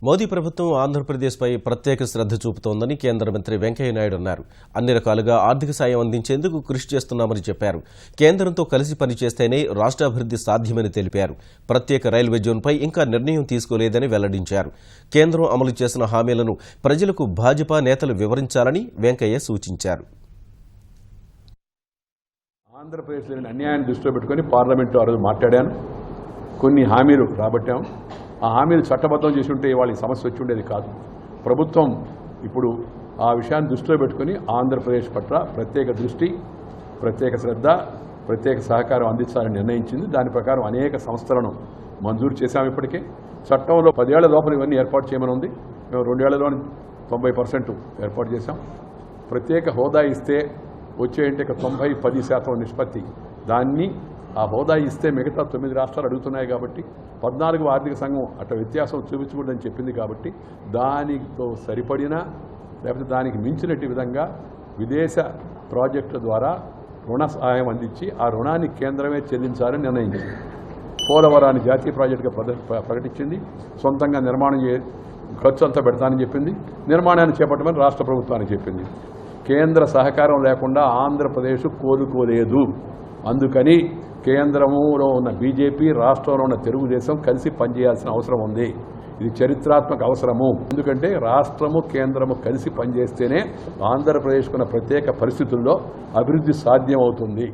మోదీ ప్రభుత్వం ఆంధ్రప్రదేశ్పై ప్రత్యేక శ్రద్ధ చూపుతోందని కేంద్ర మంత్రి వెంకయ్యనాయుడు అన్నారు. అన్ని రకాలుగా ఆర్థిక సాయం అందించేందుకు కృషి చేస్తున్నామని చెప్పారు. కేంద్రంతో కలిసి పనిచేస్తేనే రాష్ట్రాభివృద్ధి సాధ్యమని తెలిపారు. ప్రత్యేక రైల్వే జోన్పై ఇంకా నిర్ణయం తీసుకోలేదని వెల్లడించారు. కేంద్రం అమలు చేసిన హామీలను ప్రజలకు భాజపా నేతలు వివరించాలని వెంకయ్య సూచించారు. ఆంధ్రప్రదేశ్లోని అన్యాయాన్ని దృష్టిలో పెట్టుకుని పార్లమెంట్లో ఆ రోజు మాట్లాడాను. కొన్ని హామీలు రాబట్టాం. ఆ హామీలు చట్టబద్ధం చేసి ఉంటే ఇవాళ ఈ సమస్య వచ్చి ఉండేది కాదు. ప్రభుత్వం ఇప్పుడు ఆ విషయాన్ని దృష్టిలో పెట్టుకుని ఆంధ్రప్రదేశ్ పట్ల ప్రత్యేక దృష్టి, ప్రత్యేక శ్రద్ధ, ప్రత్యేక సహకారం అందించాలని నిర్ణయించింది. దాని ప్రకారం అనేక సంస్థలను మంజూరు చేశాము. ఇప్పటికే చట్టంలో 10 ఏళ్ల లోపల ఇవన్నీ ఏర్పాటు చేయమని ఉంది. మేము 2 ఏళ్లలోని 90% ఏర్పాటు చేశాం. ప్రత్యేక హోదా ఇస్తే వచ్చేయంటే 90-10% నిష్పత్తి, దాన్ని ఆ హోదా ఇస్తే మిగతా 9 రాష్ట్రాలు అడుగుతున్నాయి కాబట్టి 14వ ఆర్థిక సంఘం అట్లా వ్యత్యాసం చూపించకూడదని చెప్పింది కాబట్టి దానితో సరిపడినా లేకపోతే దానికి మించినట్టు విధంగా విదేశ ప్రాజెక్టుల ద్వారా రుణ సహాయం అందించి ఆ రుణాన్ని కేంద్రమే చెల్లించాలని నిర్ణయించింది. పోలవరాన్ని జాతీయ ప్రాజెక్టుగా ప్రకటించింది. సొంతంగా నిర్మాణం ఖర్చు అంతా పెడతానని చెప్పింది. నిర్మాణాన్ని చేపట్టమని రాష్ట్ర ప్రభుత్వానికి చెప్పింది. కేంద్ర సహకారం లేకుండా ఆంధ్రప్రదేశ్ కోలుకోలేదు. అందుకని కేంద్రంలో ఉన్న బీజేపీ, రాష్ట్రంలో ఉన్న తెలుగుదేశం కలిసి పనిచేయాల్సిన అవసరం ఉంది. ఇది చరిత్రాత్మక అవసరము. ఎందుకంటే రాష్ట్రము కేంద్రము కలిసి పనిచేస్తేనే ఆంధ్రప్రదేశ్కున్న ప్రత్యేక పరిస్థితుల్లో అభివృద్ధి సాధ్యం అవుతుంది.